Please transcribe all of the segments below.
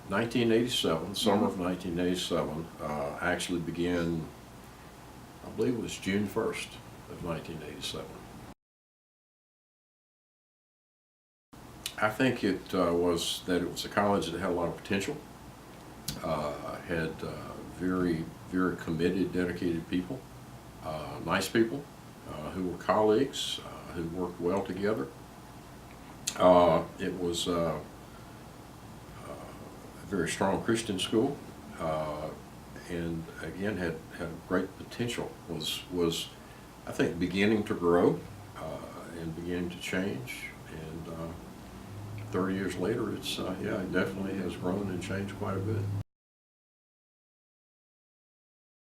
1987, summer of 1987, actually began, I believe it was June 1st of 1987. I think it was that it was a college that had a lot of potential, had very, very committed, dedicated people, nice people who were colleagues, who worked well together. It was a very strong Christian school, and again had great potential. Was I think beginning to grow and beginning to change. And 30 years later, it's yeah, it definitely has grown and changed quite a bit.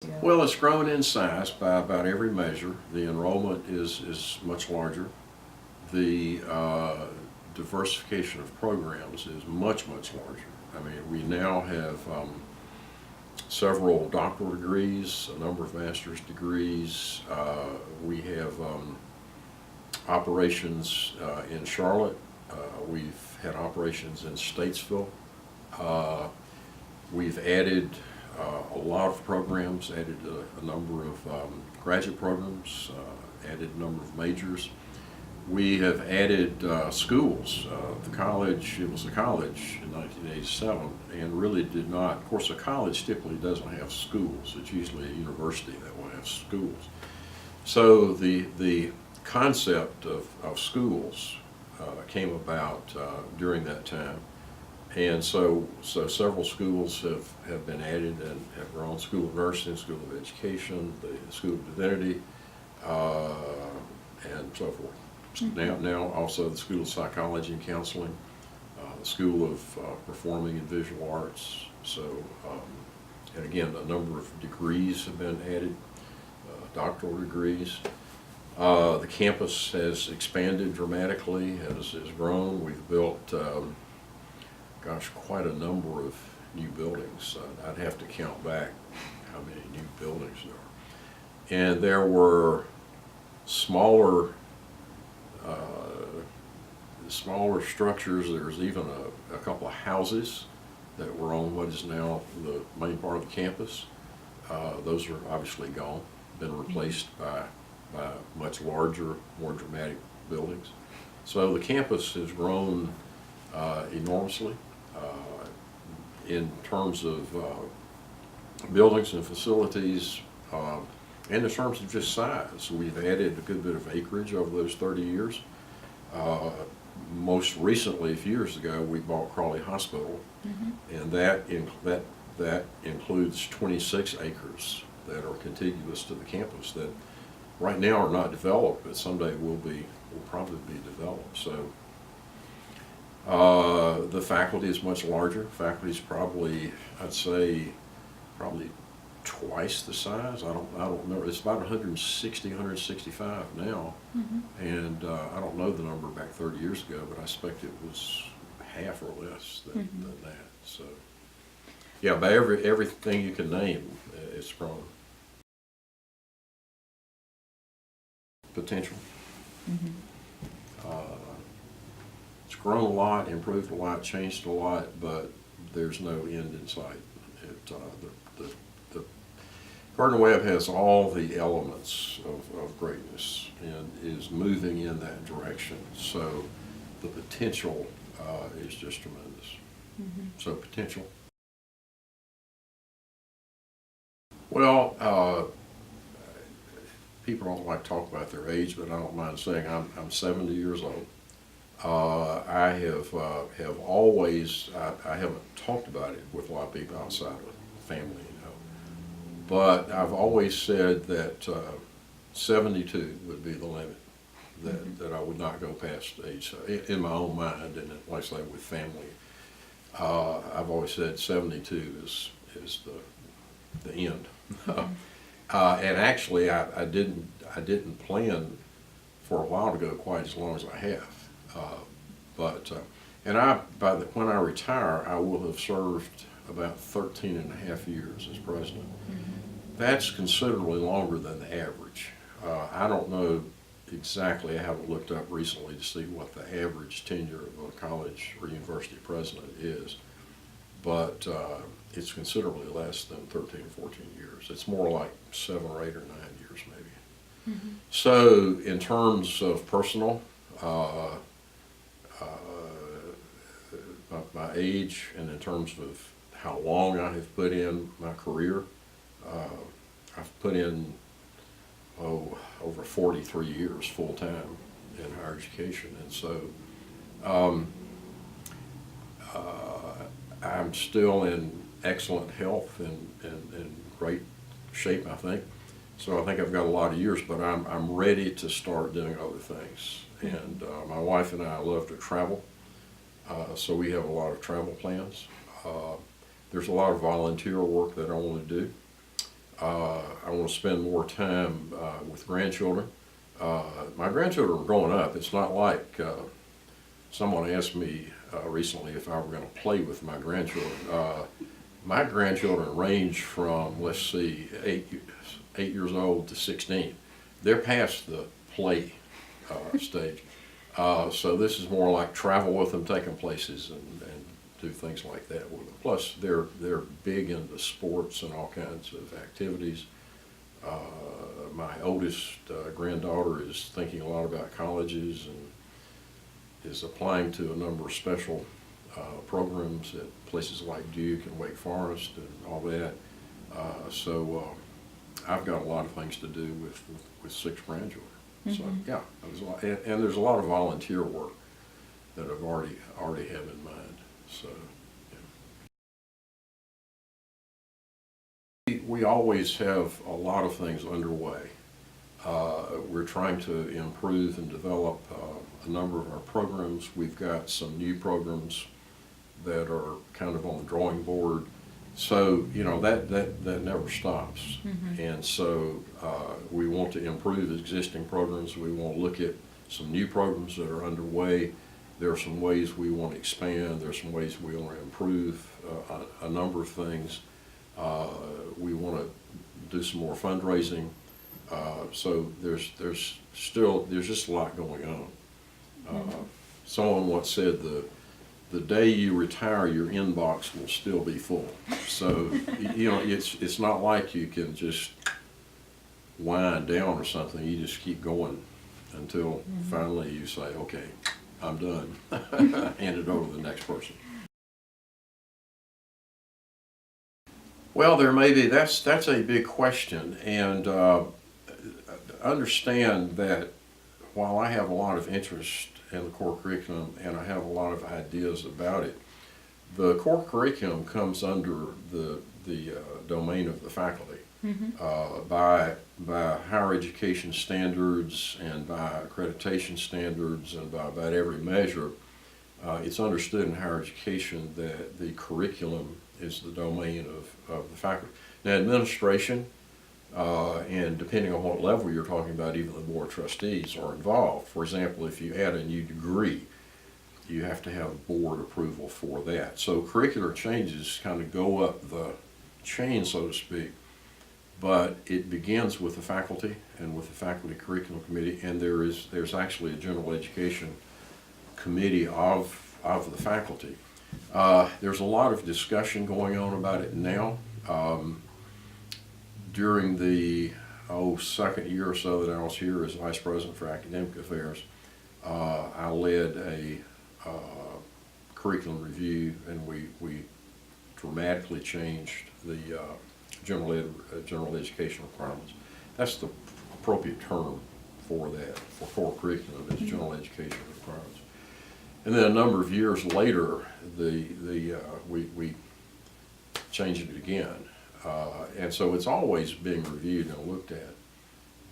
Yeah. Well, it's grown in size by about every measure. The enrollment is much larger. The diversification of programs is much, much larger. I mean, we now have several doctoral degrees, a number of master's degrees. We have operations in Charlotte. We've had operations in Statesville. We've added a lot of programs, added a number of graduate programs, added a number of majors. We have added schools. The college, it was a college in 1987 and really did not, of course a college typically doesn't have schools. It's usually a university that will have schools. So the concept of schools came about during that time. And so several schools have been added and have grown: School of Nursing, School of Education, the School of Divinity, and so forth. Now also the School of Psychology and Counseling, the School of Performing and Visual Arts. So, and again, a number of degrees have been added, doctoral degrees. The campus has expanded dramatically, has grown. We've built, gosh, quite a number of new buildings. I'd have to count back how many new buildings there are. And there were smaller structures. There's even a couple of houses that were on what is now the main part of the campus. Those are obviously gone, been replaced by much larger, more dramatic buildings. So the campus has grown enormously in terms of buildings and facilities, and in terms of just size. We've added a good bit of acreage over those 30 years. Most recently, a few years ago, we bought Crawley Hospital, and that includes 26 acres that are contiguous to the campus that right now are not developed, but someday will probably be developed. So the faculty is much larger. Faculty is probably, I'd say, probably twice the size. I don't know. It's about 160, 165 now, and I don't know the number back 30 years ago, but I expect it was half or less than that. So yeah, by everything you can name, it's grown. Potential. It's grown a lot, improved a lot, changed a lot, but there's no end in sight. The Gardner-Webb has all the elements of greatness and is moving in that direction. So the potential is just tremendous. So potential. Well, people don't like to talk about their age, but I don't mind saying I'm 70 years old. I have always, I haven't talked about it with a lot of people outside of family, but I've always said that 72 would be the limit, that I would not go past age, in my own mind, and like I say with family. I've always said 72 is the end. And actually, I didn't plan for a while to go quite as long as I have. When I retire, I will have served about 13 and a half years as president. That's considerably longer than the average. I don't know exactly. I haven't looked up recently to see what the average tenure of a college or university president is. but it's considerably less than 13 or 14 years. It's more like 7 or 8 or 9 years maybe. Mm-hmm. So in terms of personal, my age, and in terms of how long I have put in my career, I've put in over 43 years full time in higher education, and so I'm still in excellent health and great shape, I think. So I think I've got a lot of years, but I'm ready to start doing other things. And my wife and I love to travel, so we have a lot of travel plans. There's a lot of volunteer work that I want to do. I want to spend more time with grandchildren. My grandchildren are growing up. It's not like someone asked me recently if I were going to play with my grandchildren. My grandchildren range from, let's see, 8 years old to 16. They're past the play stage. So this is more like travel with them, take them places, and do things like that with them. Plus, they're big into sports and all kinds of activities. My oldest granddaughter is thinking a lot about colleges and is applying to a number of special programs at places like Duke and Wake Forest and all that. So I've got a lot of things to do with 6 grandchildren. Mm-hmm. So yeah, there's a lot, and there's a lot of volunteer work that I've already have in mind. So yeah. We always have a lot of things underway. We're trying to improve and develop a number of our programs. We've got some new programs that are kind of on the drawing board. So, you know, that never stops. Mm-hmm. And so we want to improve existing programs. We want to look at some new programs that are underway. There are some ways we want to expand. There are some ways we want to improve a number of things. We want to do some more fundraising. So there's just a lot going on. Someone once said the day you retire, your inbox will still be full. So you know, it's not like you can just wind down or something. You just keep going until finally you say, okay, I'm done. Hand it over to the next person. Well, there may be. That's a big question, and understand that while I have a lot of interest in the core curriculum and I have a lot of ideas about it, the core curriculum comes under the domain of the faculty. Mm-hmm. By higher education standards and by accreditation standards and by about every measure, it's understood in higher education that the curriculum is the domain of the faculty. Now, administration, and depending on what level you're talking about, even the board of trustees are involved. For example, if you add a new degree, you have to have board approval for that. So curricular changes kind of go up the chain, so to speak, but it begins with the faculty and with the faculty curriculum committee, and there's actually a general education committee of the faculty. There's a lot of discussion going on about it now. During the second year or so that I was here as Vice President for Academic Affairs, I led a curriculum review, and we dramatically changed the general education requirements. That's the appropriate term for that, for core curriculum, is general education requirements. And then a number of years later, we changed it again. And so it's always being reviewed and looked at.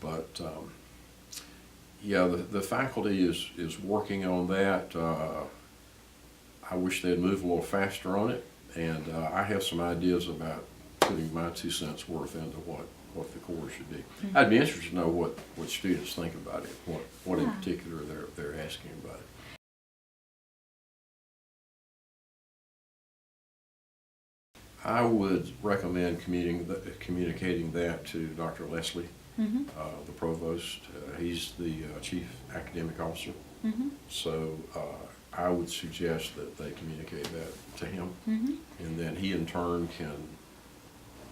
But yeah, the faculty is working on that. I wish they'd move a little faster on it, and I have some ideas about putting my 2 cents worth into what the core should be. Mm-hmm. I'd be interested to know what students think about it, what in particular they're asking about it. I would recommend communicating that to Dr. Leslie, mm-hmm. The provost. He's the chief academic officer. Mm-hmm. So I would suggest that they communicate that to him, Mm-hmm. and then he in turn can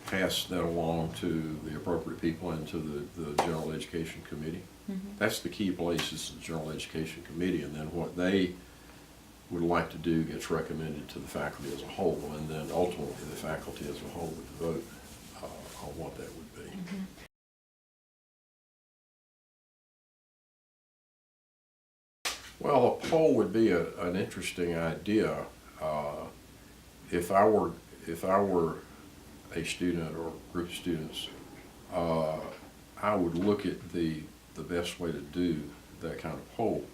pass that along to the appropriate people and to the General Education Committee. Mm-hmm. That's the key place, is the General Education Committee, and then what they would like to do gets recommended to the faculty as a whole, and then ultimately the faculty as a whole would vote on what that would be. Mm-hmm. Well, a poll would be an interesting idea. If I were a student or a group of students, I would look at the best way to do that kind of poll.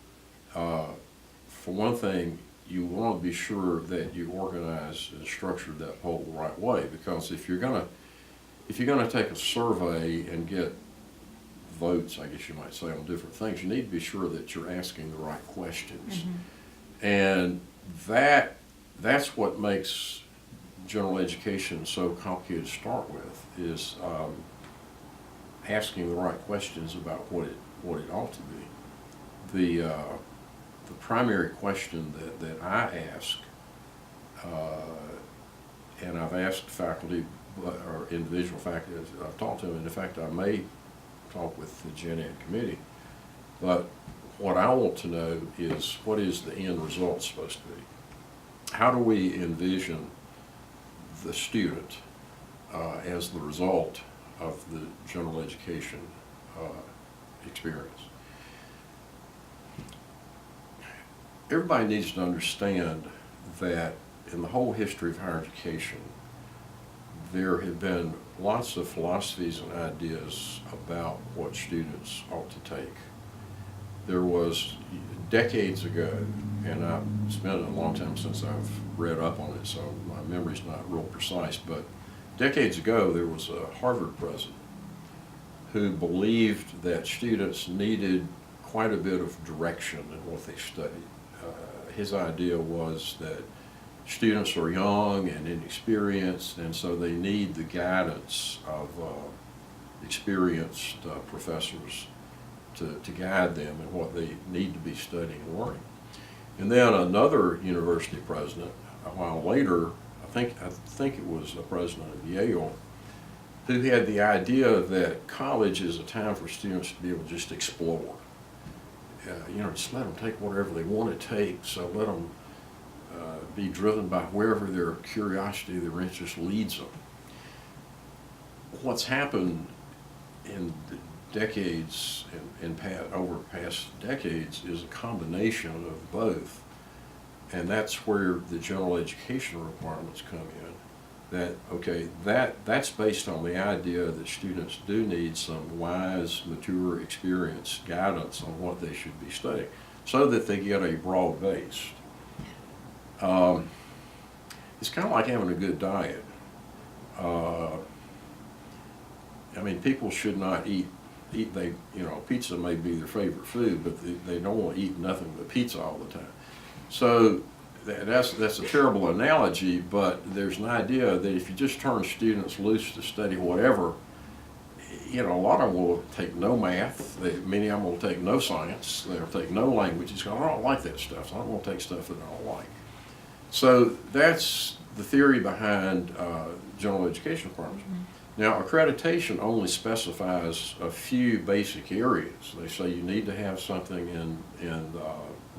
For one thing, you want to be sure that you organize and structure that poll the right way, because if you're gonna take a survey and get votes, I guess you might say, on different things, you need to be sure that you're asking the right questions. Mm-hmm. And that's what makes general education so complicated to start with, is asking the right questions about what it ought to be. The primary question that I ask, and I've asked faculty or individual faculty I've talked to, and in fact I may talk with the Gen Ed committee, but what I want to know is, what is the end result supposed to be? How do we envision the student as the result of the general education experience? Everybody needs to understand that in the whole history of higher education, there have been lots of philosophies and ideas about what students ought to take. There was, decades ago, and it's been a long time since I've read up on it, so my memory's not real precise, but decades ago there was a Harvard president who believed that students needed quite a bit of direction in what they studied. His idea was that students are young and inexperienced, and so they need the guidance of experienced professors to guide them in what they need to be studying and learning. And then another university president, a while later, I think it was the president of Yale, who had the idea that college is a time for students to be able to just explore. Just let them take whatever they want to take, so let them be driven by wherever their curiosity, their interest leads them. What's happened in the decades and over past decades is a combination of both, and that's where the general education requirements come in. That's based on the idea that students do need some wise, mature, experienced guidance on what they should be studying, so that they get a broad base. It's kind of like having a good diet. People should not eat. Pizza may be their favorite food, but they don't want to eat nothing but pizza all the time. So that's a terrible analogy, but there's an idea that if you just turn students loose to study whatever, a lot of them will take no math, many of them will take no science, they'll take no languages, because I don't like that stuff, so I don't want to take stuff that I don't like. So that's the theory behind general education requirements. Mm-hmm. Now, accreditation only specifies a few basic areas. They say you need to have something in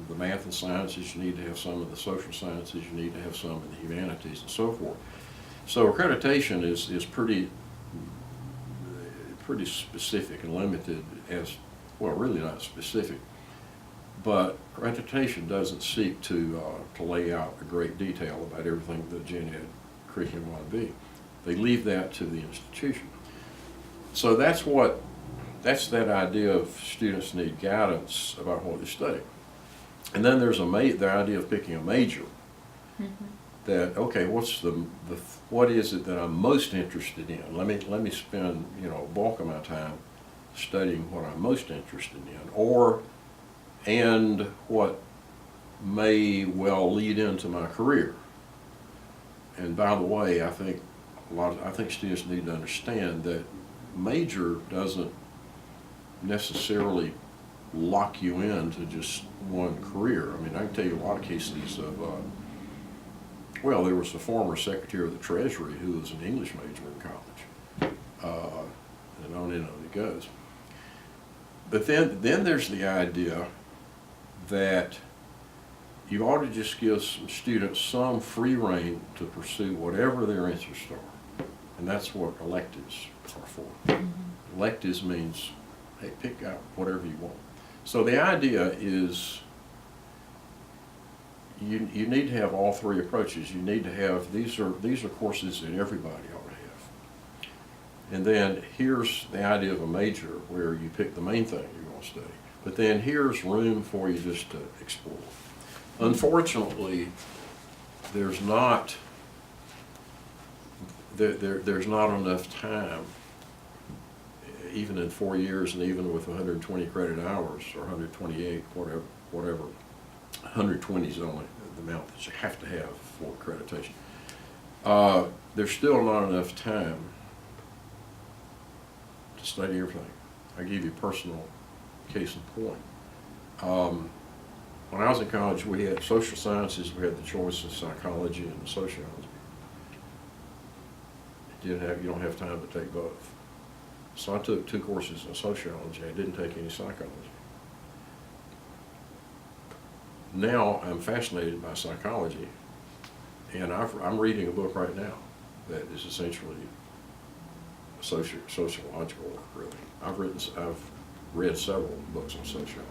the math and sciences, you need to have some of the social sciences, you need to have some in the humanities, and so forth. So accreditation is pretty specific and limited, really not specific, but accreditation doesn't seek to lay out a great detail about everything the Gen Ed curriculum ought to be. They leave that to the institution. So that's that idea of students need guidance about what they study. And then there's the idea of picking a major. Mm-hmm. That, okay, what is it that I'm most interested in? Let me spend a bulk of my time studying what I'm most interested in, and what may well lead into my career. And by the way, I think students need to understand that major doesn't necessarily lock you into just one career. I mean, I can tell you a lot of cases of, well, there was the former Secretary of the Treasury who was an English major in college, and on and on it goes. But then there's the idea that you ought to just give some students some free rein to pursue whatever their interests are. And that's what electives are for. Mm-hmm. Electives means, hey, pick out whatever you want. So the idea is you need to have all three approaches. You need to have, these are courses that everybody ought to have. And then here's the idea of a major where you pick the main thing you're going to study. But then here's room for you just to explore. Unfortunately, there's not enough time, even in 4 years and even with 120 credit hours or 128, whatever, 120 is only the amount that you have to have for accreditation. There's still not enough time to study everything. I give you a personal case in point. When I was in college, we had social sciences, we had the choice of psychology and sociology. You don't have time to take both. So I took 2 courses in sociology. I didn't take any psychology. Now I'm fascinated by psychology, and I'm reading a book right now that is essentially sociological work, really. I've read several books on sociology.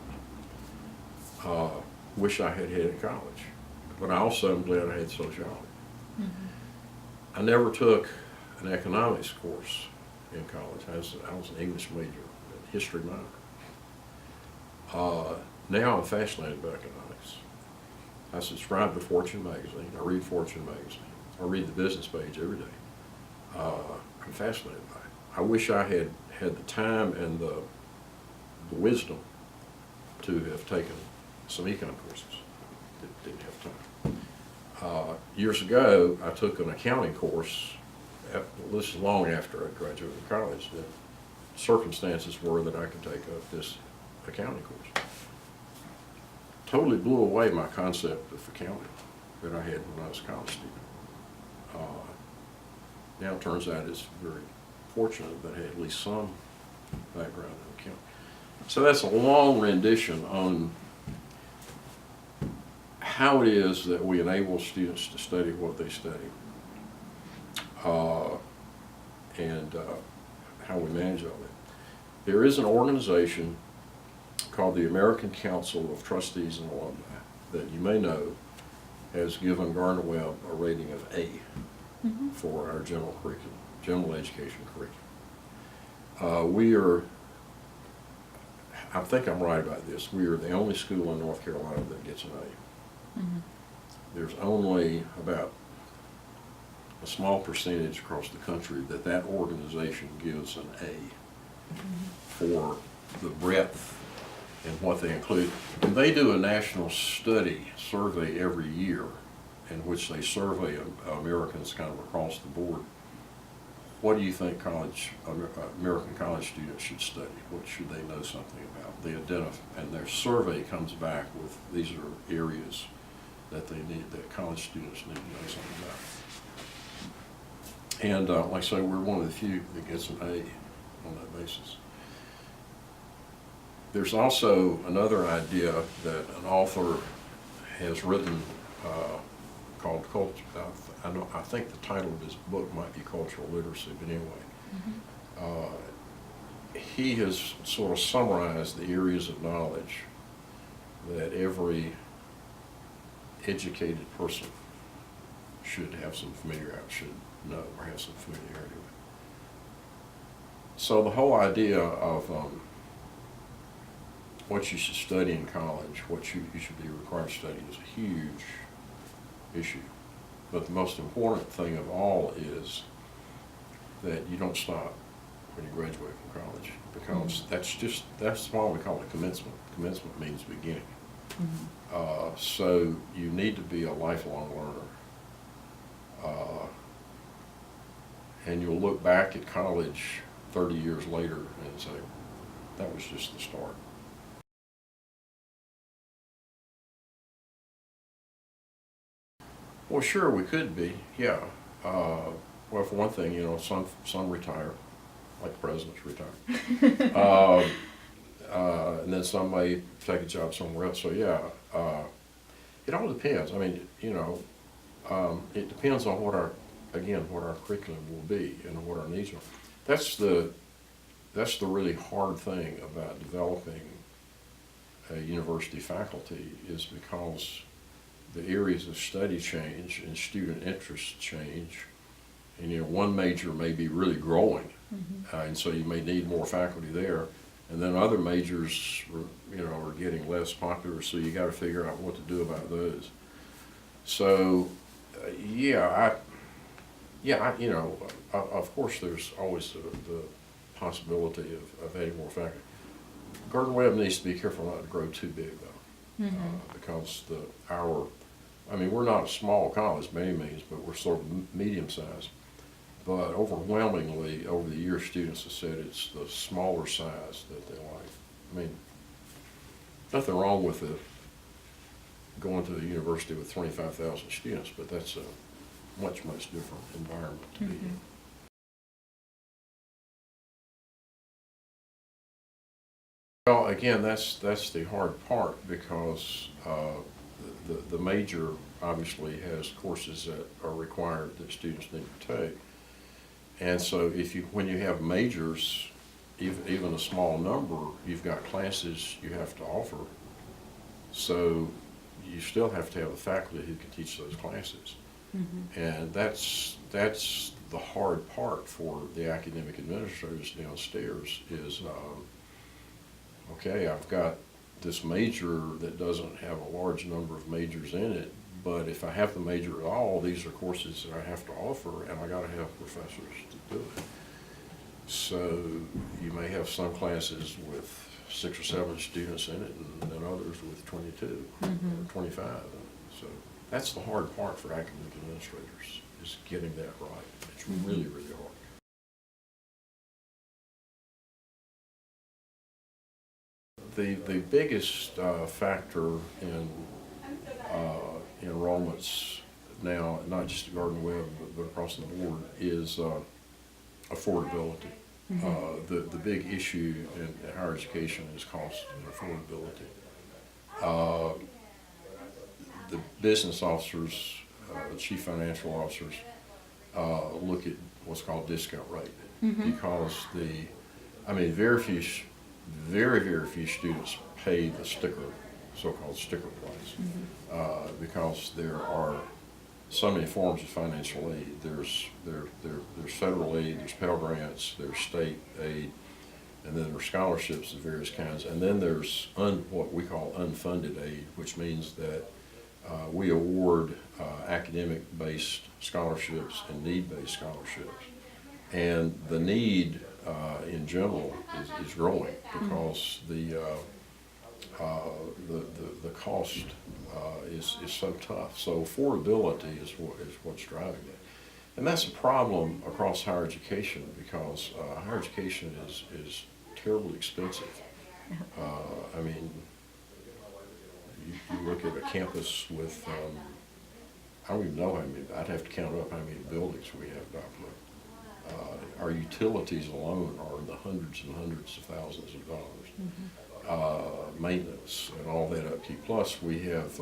Wish I had in college, but I also am glad I had sociology. Mm-hmm. I never took an economics course in college. I was an English major, a history minor. Now I'm fascinated by economics. I subscribe to Fortune magazine. I read Fortune magazine. I read the business page every day. I'm fascinated by it. I wish I had the time and the wisdom to have taken some econ courses. Didn't have time. Years ago, I took an accounting course. This is long after I graduated from college. The circumstances were that I could take up this accounting course. Totally blew away my concept of accounting that I had when I was a college student. Now it turns out it's very fortunate that I had at least some background in accounting. So that's a long rendition on how it is that we enable students to study what they study, and how we manage all that. There is an organization called the American Council of Trustees and Alumni that you may know has given Gardner-Webb a rating of A mm-hmm. for our general education curriculum. We are, I think I'm right about this, we are the only school in North Carolina that gets an A. Mm-hmm. There's only about a small percentage across the country that organization gives an A mm-hmm. for the breadth and what they include. And they do a national study survey every year in which they survey Americans kind of across the board. What do you think American college students should study? What should they know something about? They identify, and their survey comes back with these are areas that that college students need to know something about. And like I say, we're one of the few that gets an A on that basis. There's also another idea that an author has written called Culture. I think the title of his book might be Cultural Literacy, but anyway. Mm-hmm. He has sort of summarized the areas of knowledge that every educated person should have some should know or have some familiarity with. So the whole idea of what you should study in college, what you should be required to study is a huge issue. But the most important thing of all is that you don't stop when you graduate from college, because mm-hmm. that's why we call it commencement. Commencement means beginning. Mm-hmm. So you need to be a lifelong learner. And you'll look back at college 30 years later and say, that was just the start. Well, sure, we could be, yeah. Well, for one thing, some retire, like the presidents retire. And then some may take a job somewhere else, so yeah. It all depends. I mean, it depends on what our curriculum will be and what our needs are. That's the really hard thing about developing a university faculty, is because the areas of study change and student interests change. And one major may be really growing, and so you may need more faculty there. And then other majors, are getting less popular, so you got to figure out what to do about those. So, of course, there's always the possibility of adding more faculty. Gardner-Webb needs to be careful not to grow too big, though, because we're not a small college by any means, but we're sort of medium-sized. But overwhelmingly, over the years, students have said it's the smaller size that they like. I mean, nothing wrong with going to a university with 25,000 students, but that's a much, much different environment to be in. Well, again, that's the hard part, because the major obviously has courses that are required that students need to take. And so when you have majors, even a small number, you've got classes you have to offer. So you still have to have the faculty who can teach those classes. And that's the hard part for the academic administrators downstairs is, okay, I've got this major that doesn't have a large number of majors in it, but if I have the major at all, these are courses that I have to offer, and I got to have professors to do it. So you may have some classes with 6 or 7 students in it, and then others with 22 or 25. So that's the hard part for academic administrators, is getting that right. It's really, really hard. The biggest factor in enrollments now, not just at Gardner-Webb, but across the board, is affordability. The big issue in higher education is cost and affordability. The business officers, the chief financial officers, look at what's called discount rate, because very, very few students pay the so-called sticker price, because there are so many forms of financial aid. There's federal aid, there's Pell Grants, there's state aid, and then there's scholarships of various kinds, and then there's what we call unfunded aid, which means that we award academic-based scholarships and need-based scholarships. And the need in general is growing, because the cost is so tough. So affordability is what's driving it, and that's a problem across higher education, because higher education is terribly expensive. You look at a campus with I don't even know how many. I'd have to count up how many buildings we have to operate. Our utilities alone are in the hundreds and hundreds of thousands of dollars. Maintenance and all that upkeep. Plus, we have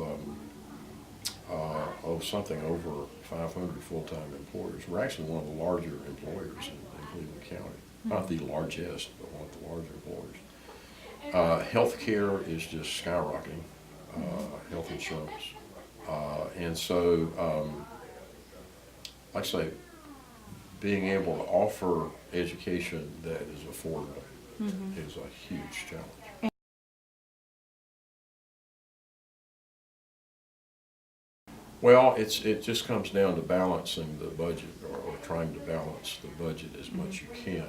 something over 500 full-time employers. We're actually one of the larger employers in Cleveland County. Not the largest, but one of the larger employers. Health care is just skyrocketing. Health insurance. And so, like I say, being able to offer education that is affordable is a huge challenge. Well, it just comes down to balancing the budget, or trying to balance the budget as much as you can,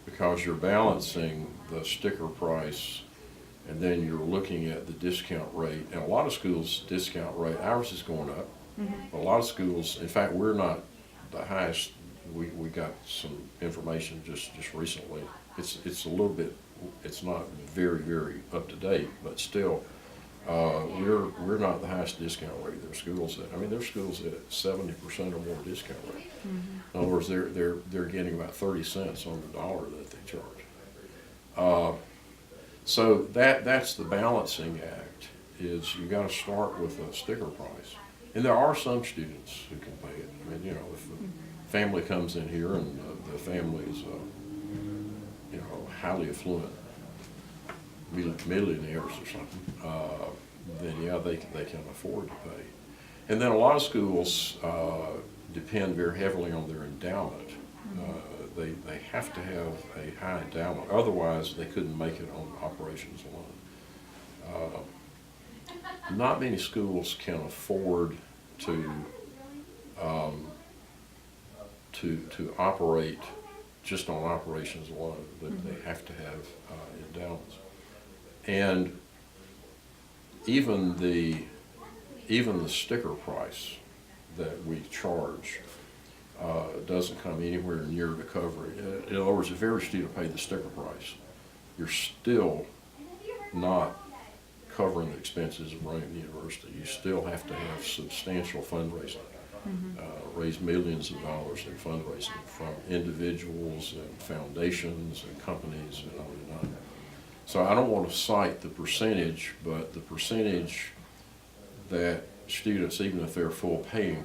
because you're balancing the sticker price, and then you're looking at the discount rate. And a lot of schools' discount rate, ours is going up. A lot of schools, in fact, we're not the highest. We got some information just recently. It's a little bit, it's not very, very up to date, but still, We're not the highest discount rate. There's schools at 70% or more discount rate. In other words, they're getting about 30 cents on the dollar that they charge. So that's the balancing act. Is you got to start with a sticker price, and there are some students who can pay it. I mean, you know, if the family comes in here and the family is you know, highly affluent millionaires or something, then yeah, they can afford to pay. And then a lot of schools depend very heavily on their endowment. They have to have a high endowment, otherwise they couldn't make it on operations alone. Not many schools can afford to operate just on operations alone. They have to have endowments. And even the sticker price that we charge doesn't come anywhere near to cover it. In other words, if every student paid the sticker price, you're still not covering the expenses of running the university. You still have to have substantial fundraising, raise millions of dollars in fundraising from individuals and foundations and companies and on and on. So I don't want to cite the percentage, but the percentage that students, even if they're full paying,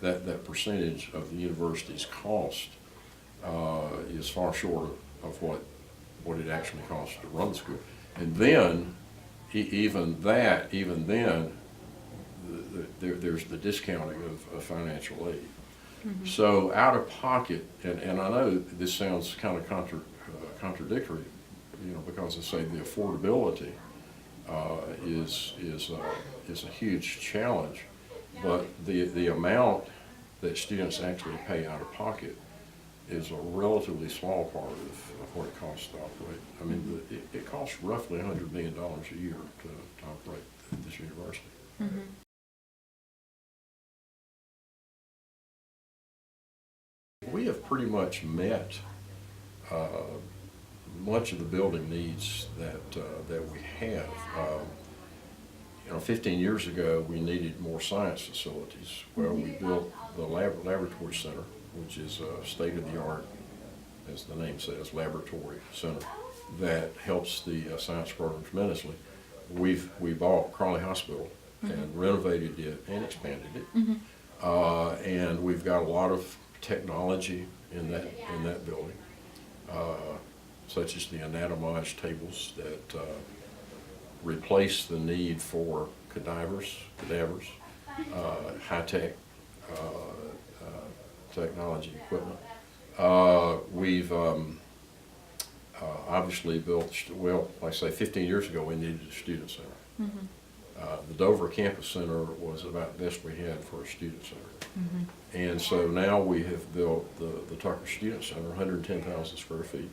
that percentage of the university's cost is far short of what it actually costs to run the school. And then, even then, there's the discounting of financial aid. So out of pocket, and I know this sounds kind of contradictory, you know, because I say the affordability is a huge challenge, but the amount that students actually pay out of pocket is a relatively small part of what it costs to operate. I mean, it costs roughly $100 million a year to operate this university. We have pretty much met much of the building needs that we have. You know, 15 years ago, we needed more science facilities. Well, we built the laboratory center, which is a state-of-the-art, as the name says, laboratory center that helps the science program tremendously. We bought Crawley Hospital and renovated it and expanded it, and we've got a lot of technology in that building, such as the anatomage tables that replace the need for cadavers, high-tech technology equipment. We've obviously built, well, like I say, 15 years ago we needed a student center. The Dover Campus Center was about the best we had for a student center. And so now we have built the Tucker Student Center, 110,000 square feet.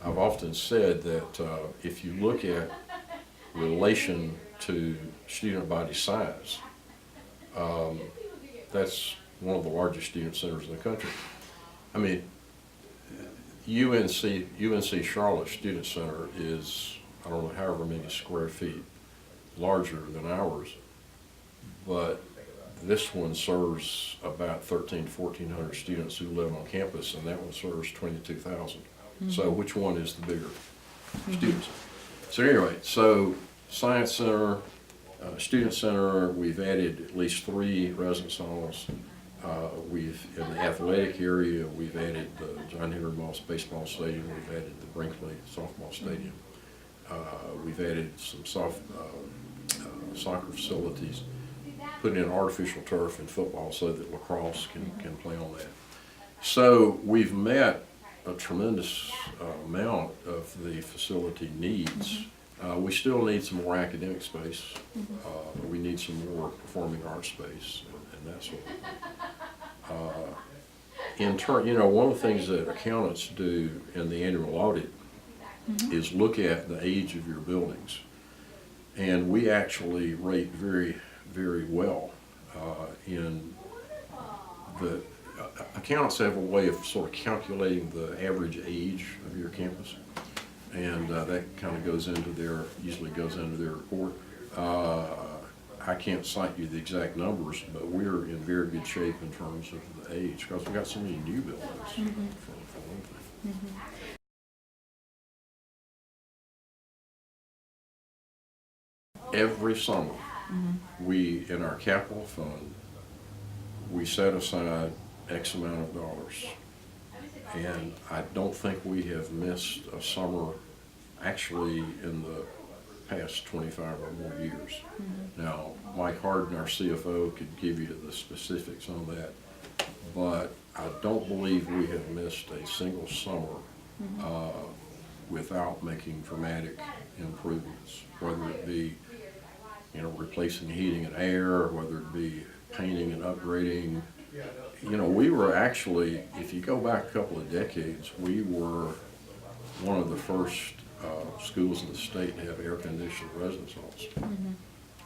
I've often said that if you look at relation to student body size, that's one of the largest student centers in the country. I mean, UNC Charlotte Student Center is, I don't know, however many square feet larger than ours, but this one serves about 1,300 to 1,400 students who live on campus, and that one serves 22,000. So which one is the bigger students? So anyway, so Science Center, Student Center, we've added at least 3 residence halls. In the athletic area, we've added the John Henry Moss Baseball Stadium, we've added the Brinkley Softball Stadium. We've added some soccer facilities, put in artificial turf in football so that lacrosse can play on that. So we've met a tremendous amount of the facility needs. We still need some more academic space. We need some more performing arts space and that sort of thing. You know, one of the things that accountants do in the annual audit is look at the age of your buildings. And we actually rate very, very well in the accountants have a way of sort of calculating the average age of your campus. and that kind of goes into usually goes into their report. I can't cite you the exact numbers, but we're in very good shape in terms of the age because we've got so many new buildings, for one thing. Every summer, we, in our capital fund, we set aside X amount of dollars. And I don't think we have missed a summer actually in the past 25 or more years. Now, Mike Hartman, our CFO, could give you the specifics on that, but I don't believe we have missed a single summer without making dramatic improvements, whether it be replacing heating and air, whether it be painting and upgrading. We were actually, if you go back a couple of decades, we were one of the first schools in the state to have air-conditioned residence halls.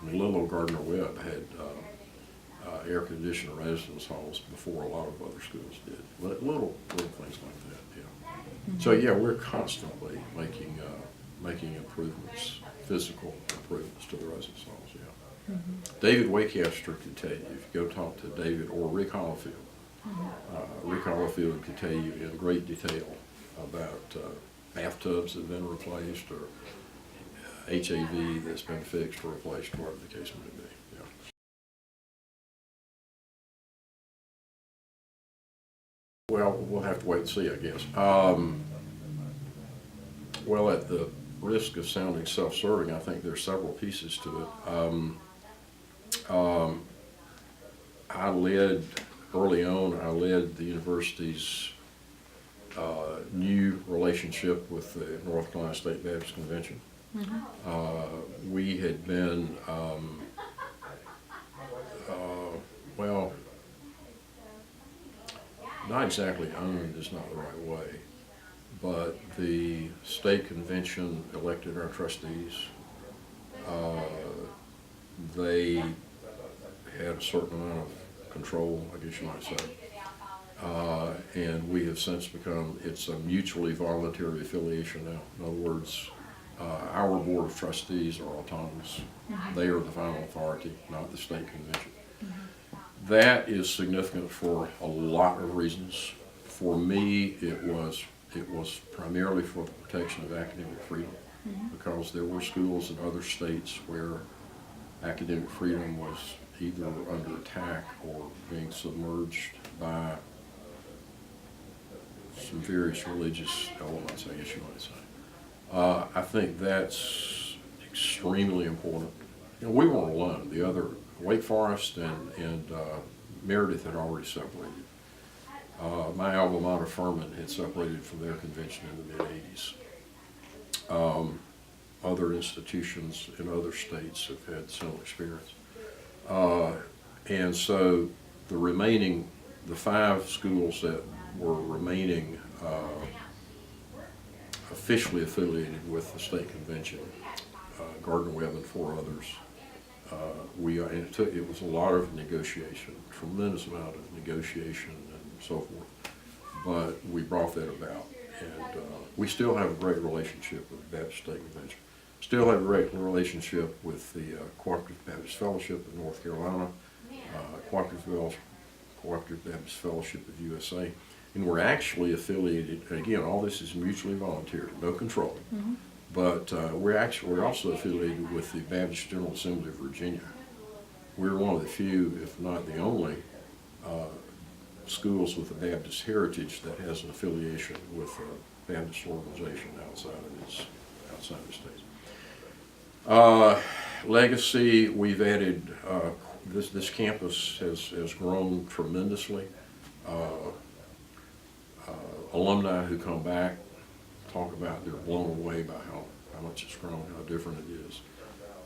Little old Gardner-Webb had air-conditioned residence halls before a lot of other schools did. Little things like that, yeah. So yeah, we're constantly making improvements, physical improvements to the residence halls, yeah. David Wakecaster could tell you, if you go talk to David or Rick Hollifield, Rick Hollifield could tell you in great detail about bathtubs that have been replaced or HAV that's been fixed or replaced, whatever the case may be. Yeah. Well, we'll have to wait and see, I guess. Well, at the risk of sounding self-serving, I think there's several pieces to it. Early on, I led the university's new relationship with the North Carolina State Baptist Convention. We had been, well, not exactly owned is not the right way, but the state convention elected our trustees. They had a certain amount of control, I guess you might say. And we have since it's a mutually voluntary affiliation now. In other words, our board of trustees are autonomous. They are the final authority, not the state convention. That is significant for a lot of reasons. For me, it was primarily for the protection of academic freedom, because there were schools in other states where academic freedom was either under attack or being submerged by some various religious elements, I guess you might say. I think that's extremely important. We weren't alone. The other, Wake Forest and Meredith had already separated. My alma mater, Furman, had separated from their convention in the mid-'80s. Other institutions in other states have had similar experience. And so the 5 schools that were remaining officially affiliated with the state convention, Gardner-Webb and 4 others, it was a lot of negotiation, tremendous amount of negotiation and so forth, but we brought that about. And we still have a great relationship with the Baptist State Convention. Still have a great relationship with the Cooperative Baptist Fellowship of North Carolina, Cooperative Baptist Fellowship of USA, and we're actually affiliated. Again, all this is mutually voluntary, no control. But we're also affiliated with the Baptist General Assembly of Virginia. We're one of the few, if not the only, schools with a Baptist heritage that has an affiliation with a Baptist organization outside the states. Legacy, we've added, this campus has grown tremendously. Alumni who come back talk about they're blown away by how much it's grown, how different it is.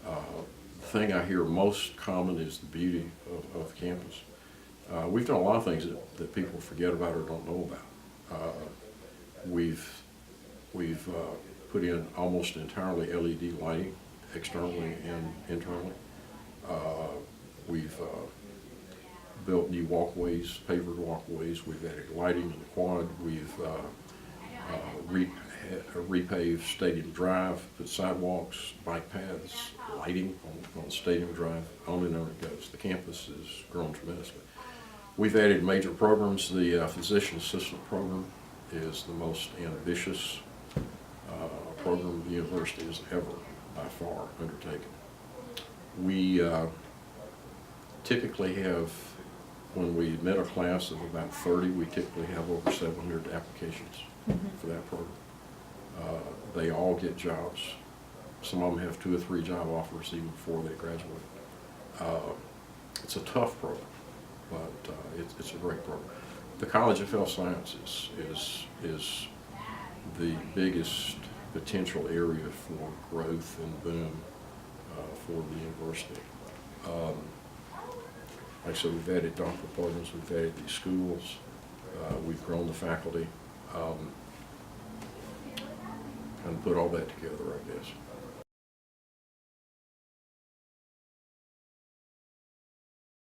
The thing I hear most common is the beauty of campus. We've done a lot of things that people forget about or don't know about. We've put in almost entirely LED lighting, externally and internally. We've built new walkways, pavered walkways. We've added lighting in the quad. We've repave Stadium Drive, put sidewalks, bike paths, lighting on Stadium Drive. On and on it goes. The campus has grown tremendously. We've added major programs. The physician assistant program is the most ambitious program the university has ever, by far, undertaken. We typically have, when we admit a class of about 30, we typically have over 700 applications for that program. They all get jobs. Some of them have 2 or 3 job offers even before they graduate. It's a tough program, but it's a great program. The College of Health Sciences is the biggest potential area for growth and boom for the university. Like I said, we've added doctoral programs, we've added these schools, we've grown the faculty, and put all that together, I guess.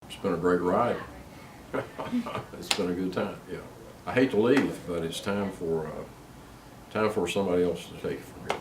It's been a great ride. It's been a good time, yeah. I hate to leave, but it's time for somebody else to take it from here.